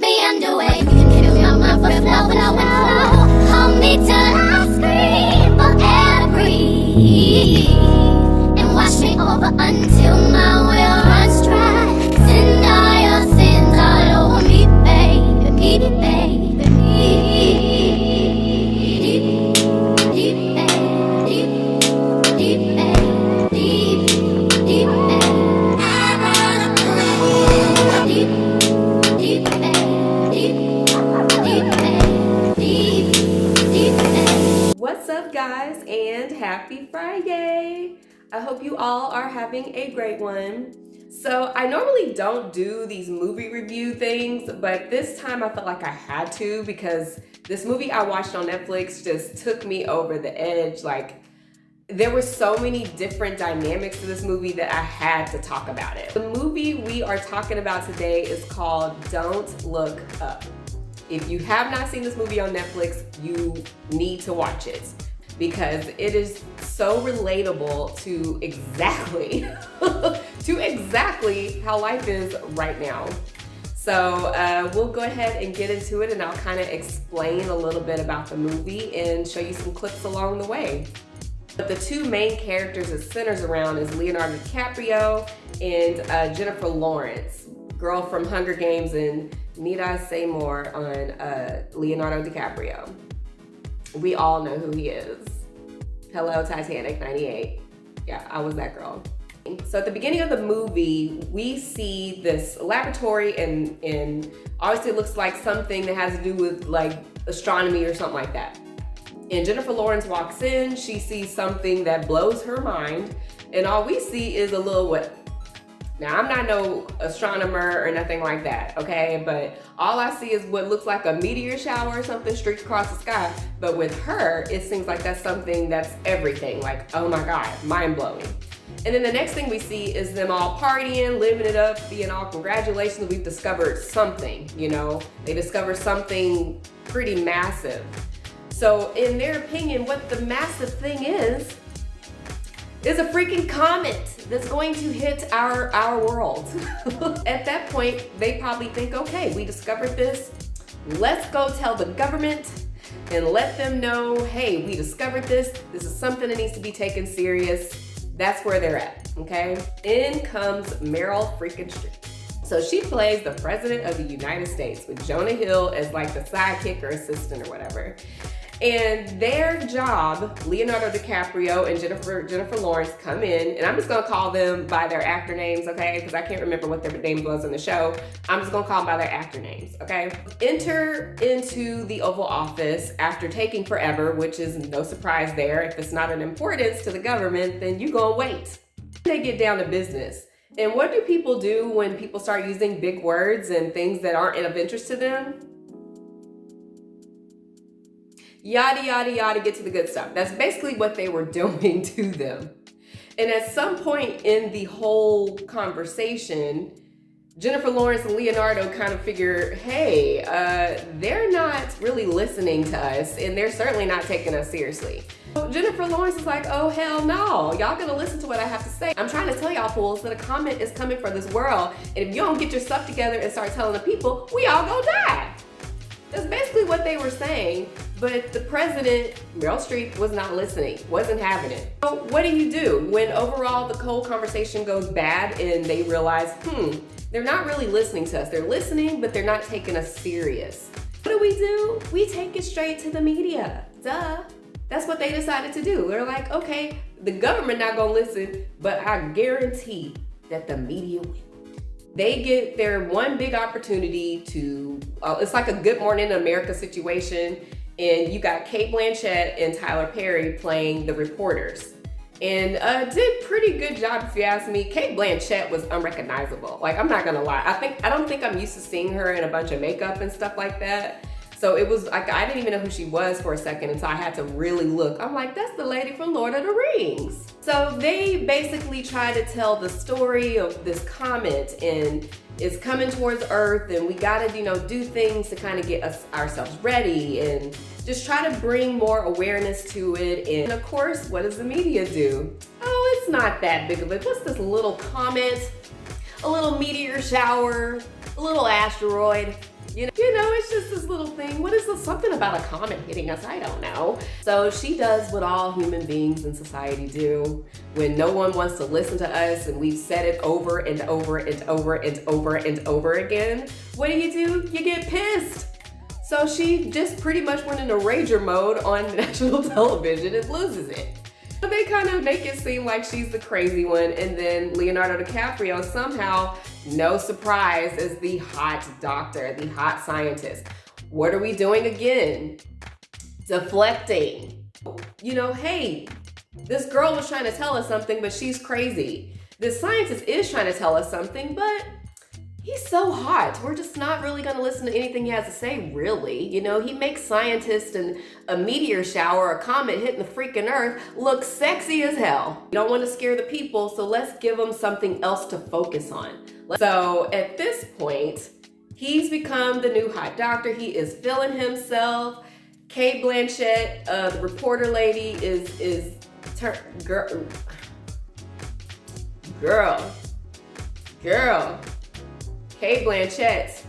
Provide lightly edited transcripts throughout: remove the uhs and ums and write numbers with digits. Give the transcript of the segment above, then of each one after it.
me underway. You can fill my mind for flow. Hold me till I scream forever, and wash me over until my will runs dry. Send all your sins all over me, baby, baby, What's up, guys, and happy Friday! I hope you all are having a great one. So I normally don't do these movie review things, but this time I felt like I had to because this movie I watched on Netflix just took me over the edge. Like, there were so many different dynamics to this movie that I had to talk about it. The movie we are talking about today is called Don't Look Up. If you have not seen this movie on Netflix, you need to watch it because it is so relatable to exactly how life is right now. So we'll go ahead and get into it, and I'll kind of explain a little bit about the movie and show you some clips along the way. But the two main characters it centers around is Leonardo DiCaprio and Jennifer Lawrence, girl from Hunger Games, and need I say more on Leonardo DiCaprio? We all know who he is. Hello, Titanic, 98. Yeah, I was that girl. So at the beginning of the movie, we see this laboratory and obviously it looks like something that has to do with like astronomy or something like that. And Jennifer Lawrence walks in, she sees something that blows her mind, and all we see is a little what? Now, I'm not no astronomer or nothing like that, okay? But all I see is what looks like a meteor shower or something streaked across the sky. But with her, it seems like that's something that's everything. Like, oh my God, mind blowing. And then the next thing we see is them all partying, living it up, being all congratulations, we've discovered something, you know? They discovered something pretty massive. So in their opinion, what the massive thing is a freaking comet that's going to hit our world. At that point, they probably think, okay, we discovered this. Let's go tell the government and let them know, hey, we discovered this. This is something that needs to be taken serious. That's where they're at, okay? In comes Meryl freaking Streep. So she plays the President of the United States with Jonah Hill as like the sidekick or assistant or whatever. And their job, Leonardo DiCaprio and Jennifer Lawrence come in, and I'm just gonna call them by their actor names, okay? Because I can't remember what their name was in the show. I'm just gonna call them by their actor names, okay? Enter into the Oval Office after taking forever, which is no surprise there. If it's not an importance to the government, then you gonna wait. They get down to business. And what do people do when people start using big words and things that aren't of interest to them? Yada, yada, yada, get to the good stuff. That's basically what they were doing to them. And at some point in the whole conversation, Jennifer Lawrence and Leonardo kind of figure, hey, they're not really listening to us, and they're certainly not taking us seriously. So Jennifer Lawrence is like, oh, hell no. Y'all gonna listen to what I have to say. I'm trying to tell y'all fools that a comet is coming for this world, and if you don't get your stuff together and start telling the people, we all gonna die. That's basically what they were saying, but the president, Meryl Streep, was not listening, wasn't having it. So what do when overall the whole conversation goes bad and they realize, they're not really listening to us. They're listening, but they're not taking us serious. What do? We take it straight to the media, duh. That's what they decided to do. They're like, okay, the government not gonna listen, but I guarantee that the media will. They get their one big opportunity to, it's like a Good Morning America situation, and you got Cate Blanchett and Tyler Perry playing the reporters. And did pretty good job, if you ask me. Cate Blanchett was unrecognizable. Like, I'm not gonna lie. I don't think I'm used to seeing her in a bunch of makeup and stuff like that. So it was like, I didn't even know who she was for a second until I had to really look. I'm like, that's the lady from Lord of the Rings. So they basically try to tell the story of this comet, and it's coming towards Earth, and we gotta, do things to kind of get ourselves ready and just try to bring more awareness to it. And of course, what does the media do? Oh, it's not that big of a, just this little comet, a little meteor shower, a a little asteroid. You know, it's just this little thing. What is this? Something about a comet hitting us? I don't know. So she does what all human beings in society do when no one wants to listen to us and we've said it over and over and over and over and over again. What do? You get pissed. So she just pretty much went into rager mode on national television and loses it. They kind of make it seem like she's the crazy one, and then Leonardo DiCaprio somehow, no surprise, is the hot doctor, the hot scientist. What are we doing again? Deflecting. You know, hey, this girl was trying to tell us something, but she's crazy. This scientist is trying to tell us something, but he's so hot. We're just not really gonna listen to anything he has to say, really. You know, he makes scientists and a meteor shower, a comet hitting the freaking earth look sexy as hell. You don't want to scare the people, so let's give them something else to focus on. So at this point, he's become the new hot doctor. He is feeling himself. Cate Blanchett, the reporter lady, girl. Cate Blanchett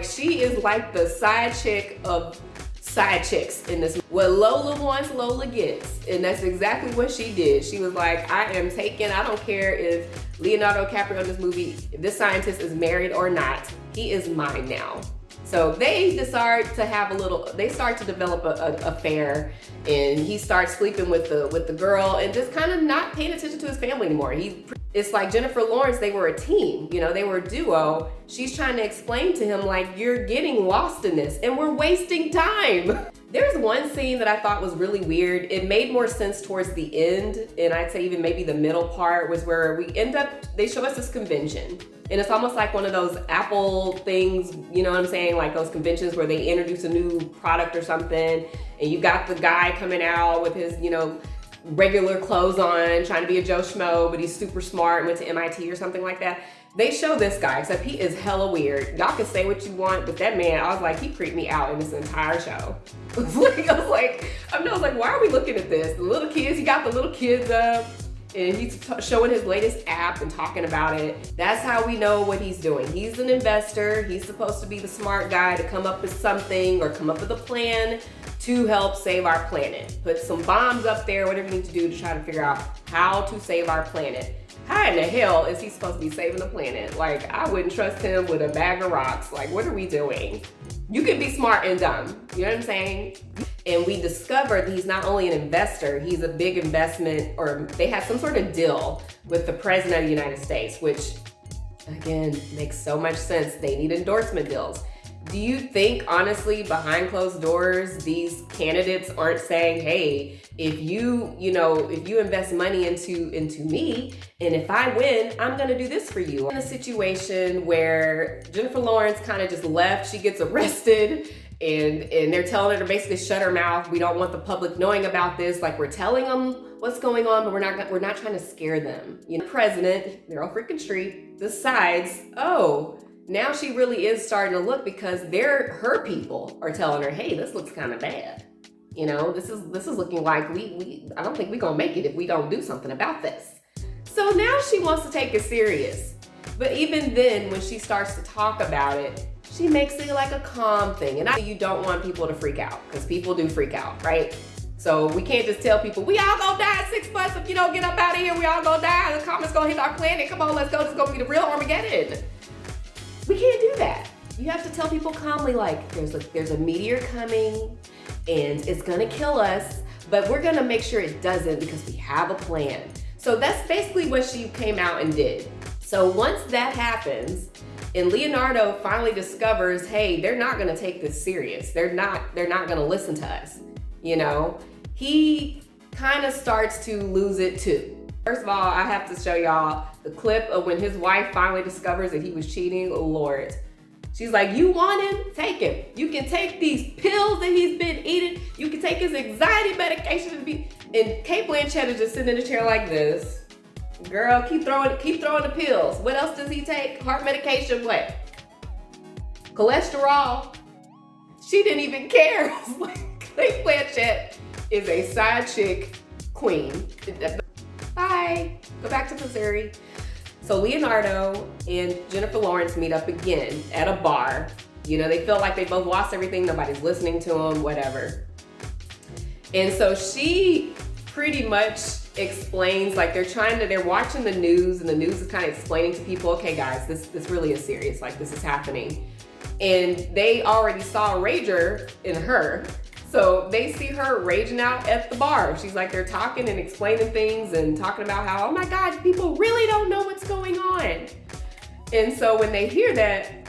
she is like the side chick of side chicks in this. What Lola wants, Lola gets. And that's exactly what she did. She was like, I don't care if Leonardo DiCaprio in this movie, this scientist is married or not, he is mine now. So they decide to they start to develop an affair, and he starts sleeping with the girl and just kind of not paying attention to his family anymore. It's like Jennifer Lawrence, they were a team, you know, they were a duo. She's trying to explain to him, like, you're getting lost in this and we're wasting time. There's one scene that I thought was really weird. It made more sense towards the end, and I'd say even maybe the middle part was where they show us this convention. And it's almost like one of those Apple things, you know what I'm saying? Like those conventions where they introduce a new product or something, and you got the guy coming out with his, you know, regular clothes on, trying to be a Joe Schmo, but he's super smart and went to MIT or something like that. They show this guy, except he is hella weird. Y'all can say what you want, but that man, I was like, he creeped me out in this entire show. I was like, why are we looking at this? The little kids, he got the little kids up, and he's showing his latest app and talking about it. That's how we know what he's doing. He's an investor. He's supposed to be the smart guy to come up with something or come up with a plan to help save our planet. Put some bombs up there, whatever you need to do to try to figure out how to save our planet. How in the hell is he supposed to be saving the planet? Like, I wouldn't trust him with a bag of rocks. Like, what are we doing? You can be smart and dumb. You know what I'm saying? And we discovered he's not only an investor, he's a big investment, or they have some sort of deal with the president of the United States, which, again, makes so much sense. They need endorsement deals. Do you think, honestly, behind closed doors, these candidates aren't saying, hey, if you invest money into me, and if I win, I'm gonna do this for you? In a situation where Jennifer Lawrence kind of just left, she gets arrested, and they're telling her to basically shut her mouth. We don't want the public knowing about this. Like, we're telling them what's going on, but we're not trying to scare them. You know, the president, Meryl freaking Streep, decides, oh, now she really is starting to look, because her people are telling her, hey, this looks kind of bad. You know, this is looking like I don't think we're gonna make it if we don't do something about this. So now she wants to take it serious. But even then, when she starts to talk about it, she makes it like a calm thing. And you don't want people to freak out, because people do freak out, right? So we can't just tell people, we all gonna die in 6 months if you don't get up out of here, we all gonna die, the comet's gonna hit our planet, come on, let's go, this is gonna be the real Armageddon. We can't do that. You have to tell people calmly, like, there's a meteor coming and it's gonna kill us, but we're gonna make sure it doesn't because we have a plan. So that's basically what she came out and did. So once that happens, and Leonardo finally discovers, hey, they're not gonna take this serious. They're not gonna listen to us. You know, he kind of starts to lose it too. First of all, I have to show y'all the clip of when his wife finally discovers that he was cheating. Oh, Lord. She's like, you want him? Take him. You can take these pills that he's been eating. You can take his anxiety medication. And Cate Blanchett is just sitting in a chair like this. Girl, keep throwing the pills. What else does he take? Heart medication, what? Cholesterol. She didn't even care. Cate Blanchett is a side chick queen. Bye. Go back to Missouri. So Leonardo and Jennifer Lawrence meet up again at a bar. You know, they feel like they both lost everything. Nobody's listening to them, whatever. And so she pretty much explains, like they're watching the news, and the news is kind of explaining to people, okay guys, this really is serious, like this is happening. And they already saw a rager in her. So they see her raging out at the bar. She's like, they're talking and explaining things and talking about how, oh my God, people really don't know what's going on. And so when they hear that,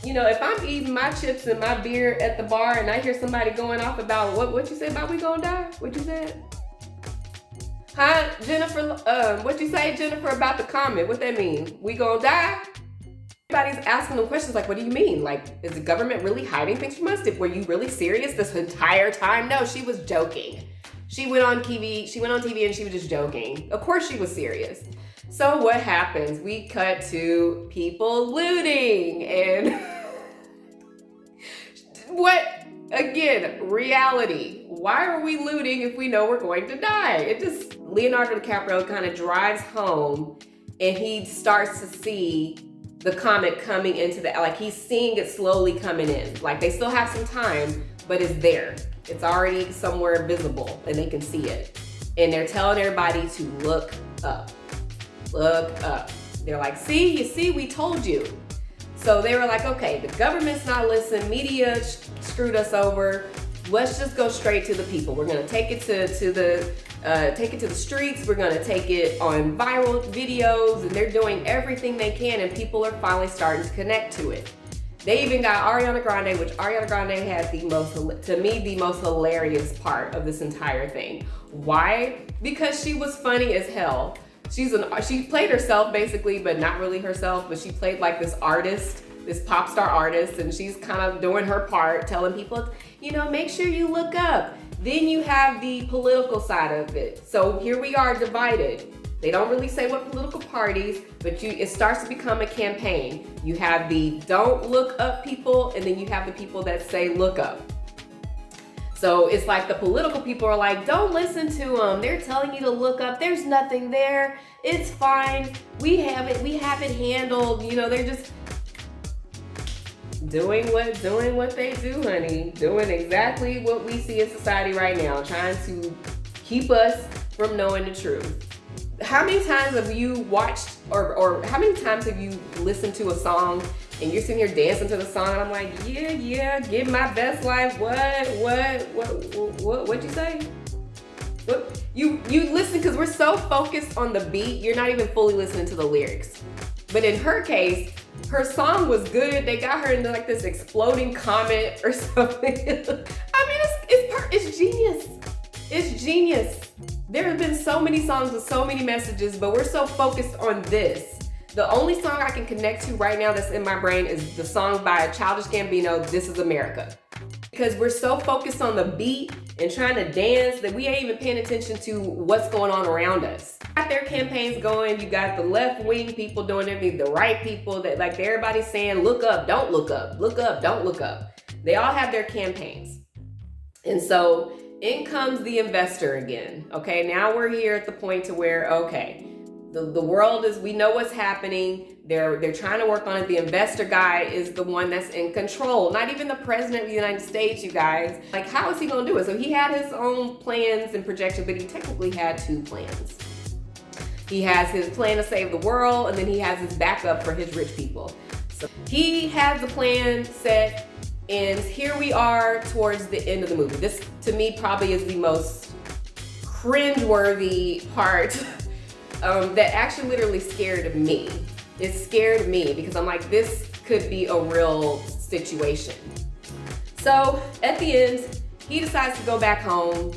you know, if I'm eating my chips and my beer at the bar and I hear somebody going off about what you said about we gonna die? What you said? Huh, Jennifer, what you say, Jennifer, about the comment? What that mean? We gonna die? Everybody's asking them questions like, what do you mean? Like, is the government really hiding things from us? Were you really serious this entire time? No, she was joking. She went on TV and she was just joking. Of course she was serious. So what happens? We cut to people looting and what? Again, reality. Why are we looting if we know we're going to die? Leonardo DiCaprio kind of drives home and he starts to see the comet coming into like he's seeing it slowly coming in. Like they still have some time, but it's there. It's already somewhere visible and they can see it. And they're telling everybody to look up. Look up. They're like, see, you see, we told you. So they were like, okay, the government's not listening, media screwed us over. Let's just go straight to the people. We're gonna take it to the streets. We're gonna take it on viral videos, and they're doing everything they can, and people are finally starting to connect to it. They even got Ariana Grande, which Ariana Grande had the most hilarious part of this entire thing. Why? Because she was funny as hell. She played herself basically, but not really herself, but she played like this artist, this pop star artist, and she's kind of doing her part, telling people, you know, make sure you look up. Then you have the political side of it. So here we are divided. They don't really say what political parties, but it starts to become a campaign. You have the don't look up people, and then you have the people that say look up. So it's like the political people are like, don't listen to them. They're telling you to look up. There's nothing there. It's fine. We have it handled. You know, they're just doing what they do, honey. Doing exactly what we see in society right now, trying to keep us from knowing the truth. How many times have you watched or how many times have you listened to a song and you're sitting here dancing to the song and I'm like, yeah, give my best life. What you say? What you listen, because we're so focused on the beat, you're not even fully listening to the lyrics. But in her case, her song was good. They got her into like this exploding comet or something. I mean, it's genius. It's genius. There have been so many songs with so many messages, but we're so focused on this. The only song I can connect to right now that's in my brain is the song by Childish Gambino, This Is America. Because we're so focused on the beat and trying to dance that we ain't even paying attention to what's going on around us. Got their campaigns going. You got the left-wing people doing everything, the right people that like everybody's saying, look up, don't look up, look up, don't look up. They all have their campaigns. And so in comes the investor again. Okay, now we're here at the point to where, okay, the world is, we know what's happening. They're trying to work on it. The investor guy is the one that's in control. Not even the president of the United States, you guys. Like, how is he gonna do it? So he had his own plans and projections, but he technically had two plans. He has his plan to save the world, and then he has his backup for his rich people. So he has the plan set, and here we are towards the end of the movie. This, to me, probably is the most cringe-worthy part that actually literally scared me. It scared me because I'm like, this could be a real situation. So at the end, he decides to go back home,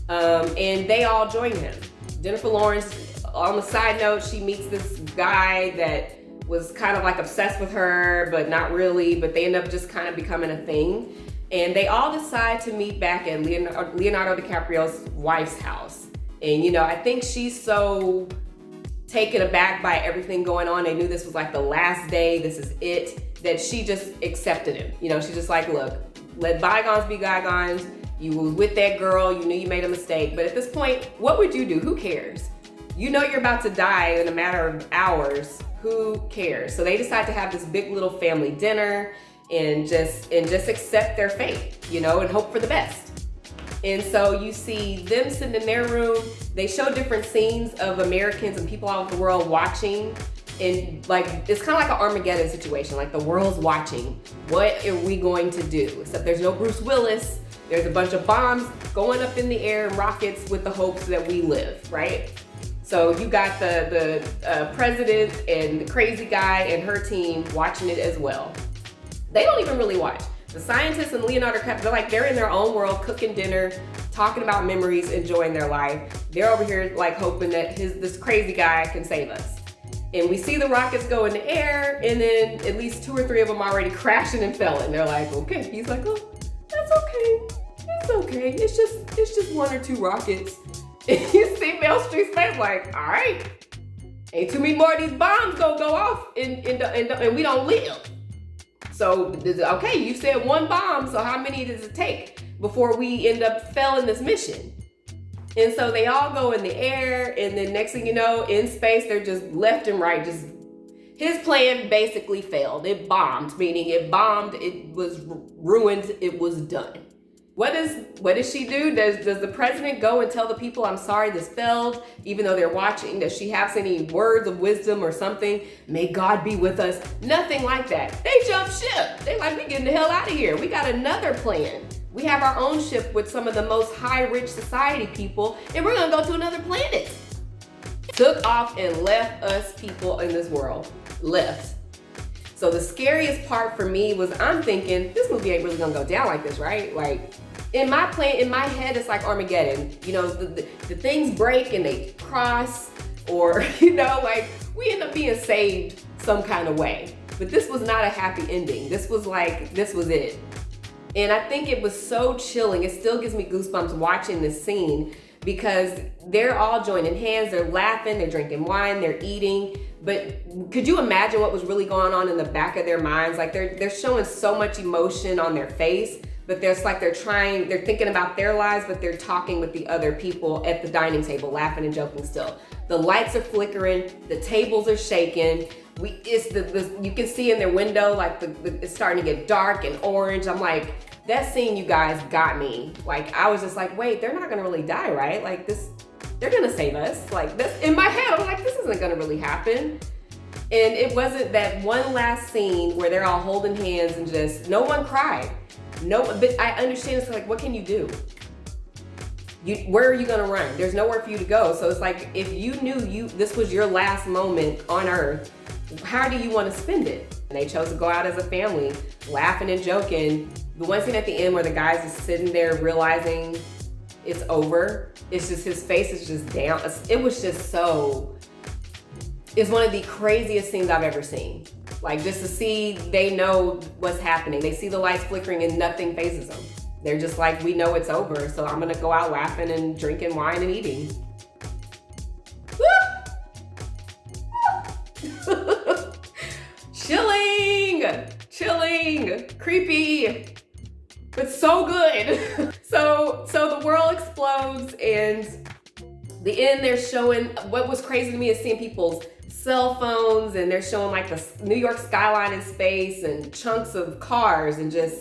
and they all join him. Jennifer Lawrence, on the side note, she meets this guy that was kind of like obsessed with her, but not really, but they end up just kind of becoming a thing. And they all decide to meet back at Leonardo DiCaprio's wife's house. And you know, I think she's so taken aback by everything going on. They knew this was like the last day, this is it, that she just accepted him. You know, she's just like, look, let bygones be bygones. You were with that girl, you knew you made a mistake. But at this point, what would you do? Who cares? You know you're about to die in a matter of hours. Who cares? So they decide to have this big little family dinner and just accept their fate, you know, and hope for the best. And so you see them sitting in their room. They show different scenes of Americans and people all over the world watching. And like, it's kind of like an Armageddon situation. Like the world's watching. What are we going to do? Except there's no Bruce Willis. There's a bunch of bombs going up in the air and rockets with the hopes that we live, right? So you got the president and the crazy guy and her team watching it as well. They don't even really watch. The scientists and Leonardo DiCaprio, they're in their own world, cooking dinner, talking about memories, enjoying their life. They're over here like hoping that this crazy guy can save us. And we see the rockets go in the air, and then at least 2 or 3 of them already crashing and fell. And they're like, okay. He's like, oh, that's okay. It's okay. It's just 1 or 2 rockets. And you see Meryl Streep's face like, all right, ain't too many more of these bombs gonna go off and we don't live. So, okay, you said 1 bomb, so how many does it take before we end up failing this mission? And so they all go in the air, and then next thing you know, in space, they're just left and right. His plan basically failed. It bombed, meaning it bombed, it was ruined, it was done. What does she do? Does the president go and tell the people, I'm sorry this failed, even though they're watching? Does she have any words of wisdom or something? May God be with us. Nothing like that. They jump ship. They like, we getting the hell out of here. We got another plan. We have our own ship with some of the most high rich society people, and we're gonna go to another planet. Took off and left us people in this world. Left. So the scariest part for me was, I'm thinking, this movie ain't really gonna go down like this, right? Like, in my head, it's like Armageddon. You know, the things break and they cross, or, you know, like, we end up being saved some kind of way. But this was not a happy ending. This was it. And I think it was so chilling. It still gives me goosebumps watching this scene, because they're all joining hands, they're laughing, they're drinking wine, they're eating. But could you imagine what was really going on in the back of their minds? Like they're showing so much emotion on their face, but they're thinking about their lives, but they're talking with the other people at the dining table, laughing and joking still. The lights are flickering, the tables are shaking. You can see in their window, like it's starting to get dark and orange. I'm like, that scene, you guys, got me. Like, I was just like, wait, they're not gonna really die, right? Like they're gonna save us. Like this, in my head, I'm like, this isn't gonna really happen. And it wasn't that one last scene where they're all holding hands and just, no one cried. No, but I understand, it's like, what can you do? Where are you gonna run? There's nowhere for you to go. So it's like, if you knew this was your last moment on earth, how do you want to spend it? And they chose to go out as a family, laughing and joking. The one scene at the end where the guy's just sitting there realizing it's over, it's just, his face is just down. It was just it's one of the craziest scenes I've ever seen. Like, just to see, they know what's happening. They see the lights flickering and nothing phases them. They're just like, we know it's over, so I'm gonna go out laughing and drinking wine and eating. Chilling, creepy, but so good. So the world explodes, and the end, they're showing, what was crazy to me is seeing people's cell phones, and they're showing like the New York skyline in space and chunks of cars, and just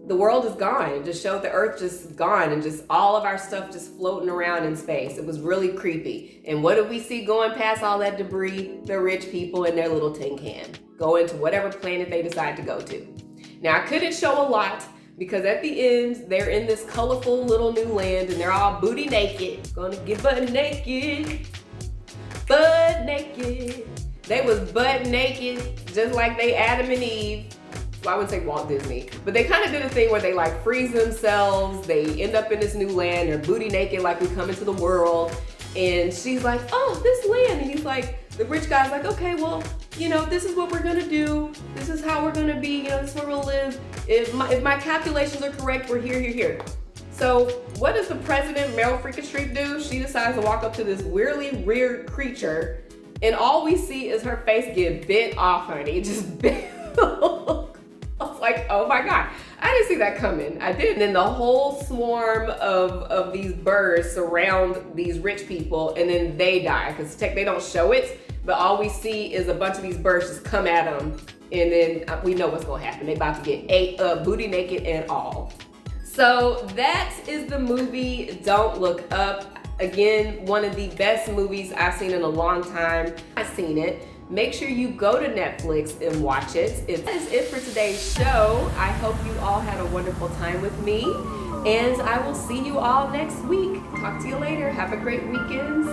the world is gone. It just showed the earth just gone, and just all of our stuff just floating around in space. It was really creepy. And what did we see going past all that debris? The rich people in their little tin can, going to whatever planet they decide to go to. Now, I couldn't show a lot, because at the end, they're in this colorful little new land, and they're all booty naked. Gonna get butt naked. Butt naked. They was butt naked, just like they Adam and Eve. Well, I wouldn't say Walt Disney, but they kind of did a thing where they like freeze themselves. They end up in this new land. They're booty naked, like we come into the world. And she's like, oh, this land. And he's like, the rich guy's like, okay, well, you know, this is what we're gonna do. This is how we're gonna be, you know, this is where we'll live. If my calculations are correct, we're here. So what does the president, Meryl freaking Streep, do? She decides to walk up to this weirdly weird creature, and all we see is her face get bit off, honey. Just bit. I was like, oh my God. I didn't see that coming. I didn't. And then the whole swarm of these birds surround these rich people, and then they die, because they don't show it, but all we see is a bunch of these birds just come at them, and then we know what's gonna happen. They about to get ate up, booty naked and all. So that is the movie Don't Look Up. Again, one of the best movies I've seen in a long time. I've seen it. Make sure you go to Netflix and watch it. That is it for today's show. I hope you all had a wonderful time with me, and I will see you all next week. Talk to you later. Have a great weekend.